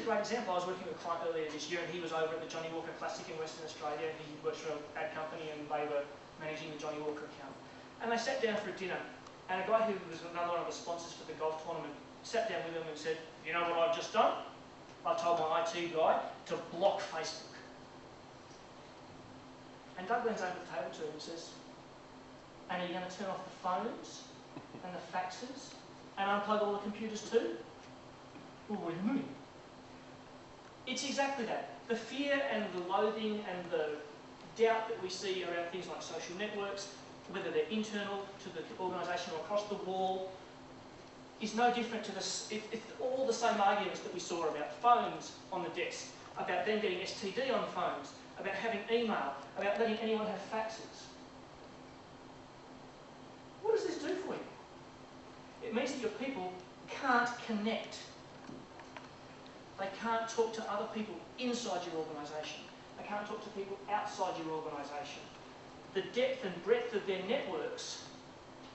a great example. I was working with a client earlier this year, and he was over at the Johnny Walker Classic in Western Australia, and he works for an ad company, and they were managing the Johnny Walker account. And they sat down for a dinner, and a guy who was another one of the sponsors for the golf tournament sat down with them and said, "You know what I've just done? I told my IT guy to block Facebook." And Doug leans over the table to him and says, "And are you going to turn off the phones and the faxes and unplug all the computers too?" "Well, what do you mean?" It's exactly that. The fear and the loathing and the doubt that we see around things like social networks, whether they're internal to the organisation or across the wall, is no different to this. It's all the same arguments that we saw about phones on the desk, about them getting STD on phones, about having email, about letting anyone have faxes. What does this do for you? It means that your people can't connect. They can't talk to other people inside your organisation. They can't talk to people outside your organisation. The depth and breadth of their networks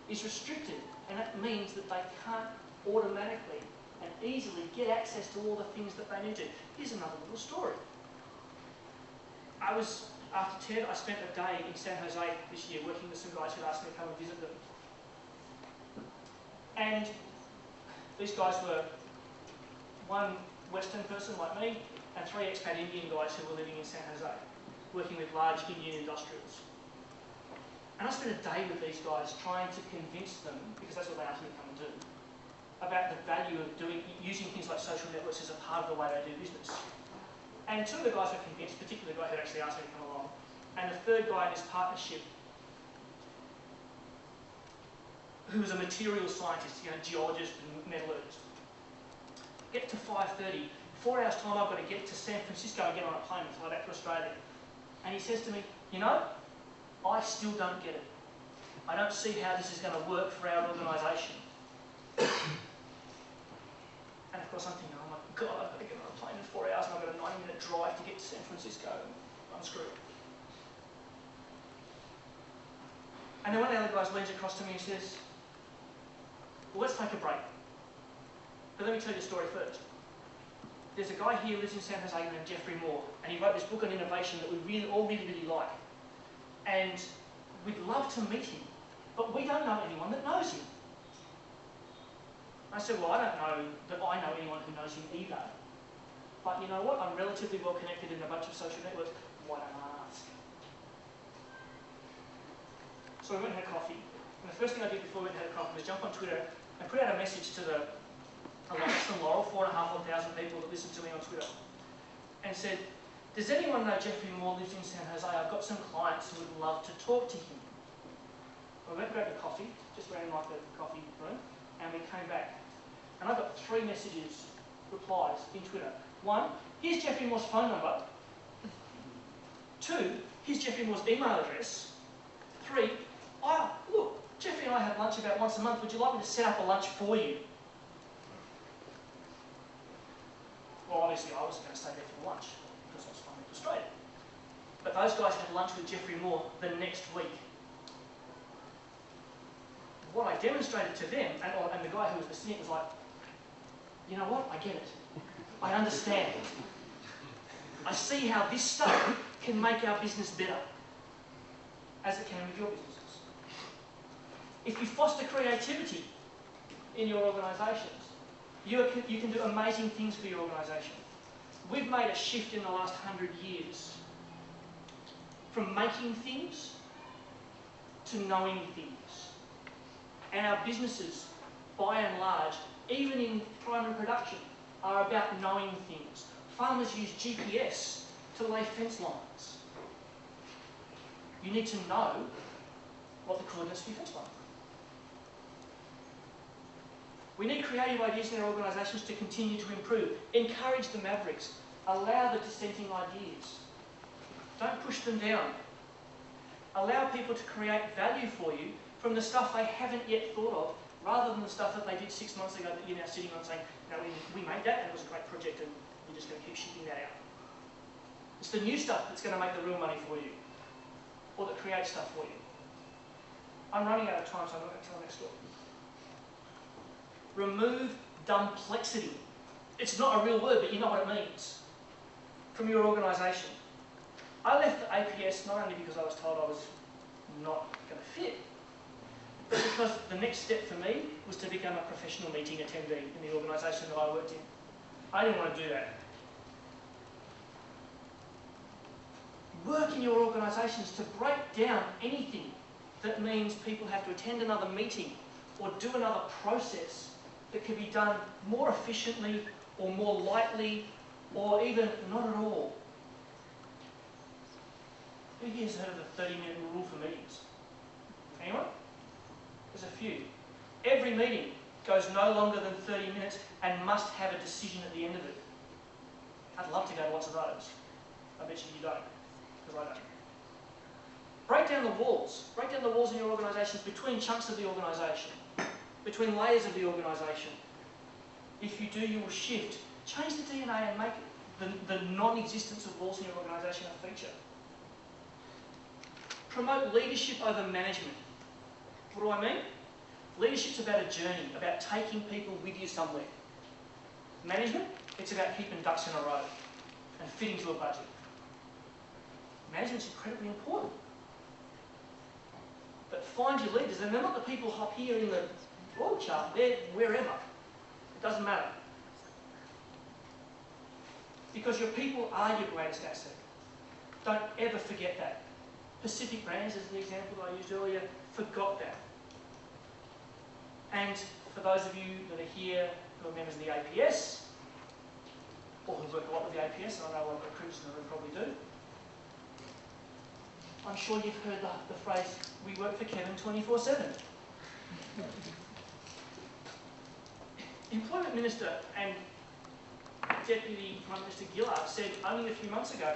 is restricted, and that means that they can't automatically and easily get access to all the things that they need to. Here's another little story. After TED, I spent a day in San Jose this year working with some guys who'd asked me to come and visit them. And these guys were one Western person like me and 3 expat Indian guys who were living in San Jose, working with large Indian industrials. And I spent a day with these guys trying to convince them, because that's what they asked me to come and do, about the value of using things like social networks as a part of the way they do business. And 2 of the guys were convinced, particularly the guy who actually asked me to come along, and the 3rd guy in this partnership, who was a materials scientist, geologist and metallurgist. Get to 5:30, 4 hours time I've got to get to San Francisco and get on a plane and fly back to Australia. And he says to me, I still don't get it. I don't see how this is going to work for our organisation. And of course I'm thinking, oh my God, I've got to get on a plane in 4 hours and I've got a 90-minute drive to get to San Francisco. I'm screwed. And then one of the other guys leans across to me and says, "Well, let's take a break. But let me tell you the story first. There's a guy here who lives in San Jose named Jeffrey Moore, and he wrote this book on innovation that we all really like. And we'd love to meet him, but we don't know anyone that knows him." I said, "Well, I don't know that I know anyone who knows him either. But you know what? I'm relatively well connected in a bunch of social networks. Why don't I ask?" So we went and had coffee. And the first thing I did before we went and had coffee was jump on Twitter and put out a message to the Alliance from Laurel, 4,500 people that listen to me on Twitter, and said, "Does anyone know Jeffrey Moore lives in San Jose? I've got some clients who would love to talk to him." We went and grabbed a coffee, just ran like the coffee room, and we came back. And I got 3 replies in Twitter. 1, here's Jeffrey Moore's phone number. 2, here's Jeffrey Moore's email address. 3, look, Jeffrey and I have lunch about once a month. Would you like me to set up a lunch for you? Well, obviously I wasn't going to stay there for lunch because I was flying to Australia. But those guys had lunch with Jeffrey Moore the next week. What I demonstrated to them, and the guy who was listening was like, "You know what? I get it. I understand. I see how this stuff can make our business better, as it can with your businesses." If you foster creativity in your organisations, you can do amazing things for your organisation. We've made a shift in the last 100 years from making things to knowing things. And our businesses, by and large, even in primary production, are about knowing things. Farmers use GPS to lay fence lines. You need to know what the coordinates for your fence line are. We need creative ideas in our organisations to continue to improve. Encourage the mavericks. Allow the dissenting ideas. Don't push them down. Allow people to create value for you from the stuff they haven't yet thought of, rather than the stuff that they did 6 months ago that you're now sitting on saying, "No, we made that and it was a great project and we're just going to keep shipping that out." It's the new stuff that's going to make the real money for you, or that creates stuff for you. I'm running out of time, so I'm not going to tell the next story. Remove dumplexity. It's not a real word, but you know what it means from your organisation. I left the APS not only because I was told I was not going to fit, but because the next step for me was to become a professional meeting attendee in the organisation that I worked in. I didn't want to do that. Work in your organisations to break down anything that means people have to attend another meeting or do another process that can be done more efficiently or more lightly or even not at all. Who here has heard of the 30-minute rule for meetings? Anyone? There's a few. Every meeting goes no longer than 30 minutes and must have a decision at the end of it. I'd love to go to lots of those. I bet you don't, because I don't. Break down the walls. Break down the walls in your organisations between chunks of the organisation, between layers of the organisation. If you do, you will shift. Change the DNA and make the non-existence of walls in your organisation a feature. Promote leadership over management. What do I mean? Leadership's about a journey, about taking people with you somewhere. Management, it's about keeping ducks in a row and fitting to a budget. Management's incredibly important. But find your leaders, and they're not the people up here in the org chart, they're wherever. It doesn't matter. Because your people are your greatest asset. Don't ever forget that. Pacific Brands, as the example I used earlier, forgot that. And for those of you that are here who are members of the APS, or who work a lot with the APS, and I know a lot of recruiters in the room probably do, I'm sure you've heard the phrase, we work for Kevin 24/7. Employment Minister and Deputy Prime Minister Gillard said only a few months ago,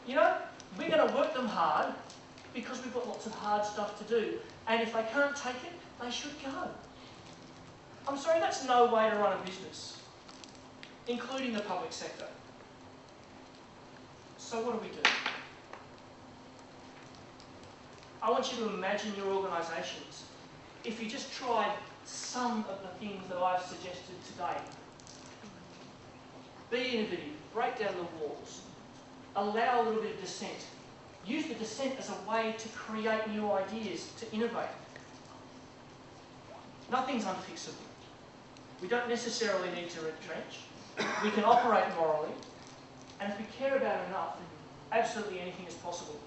you know, we're going to work them hard because we've got lots of hard stuff to do. And if they can't take it, they should go. I'm sorry, that's no way to run a business, including the public sector. So what do we do? I want you to imagine your organisations. If you just tried some of the things that I've suggested today, be innovative, break down the walls, allow a little bit of dissent. Use the dissent as a way to create new ideas, to innovate. Nothing's unfixable. We don't necessarily need to retrench. We can operate morally, and if we care about it enough, absolutely anything is possible.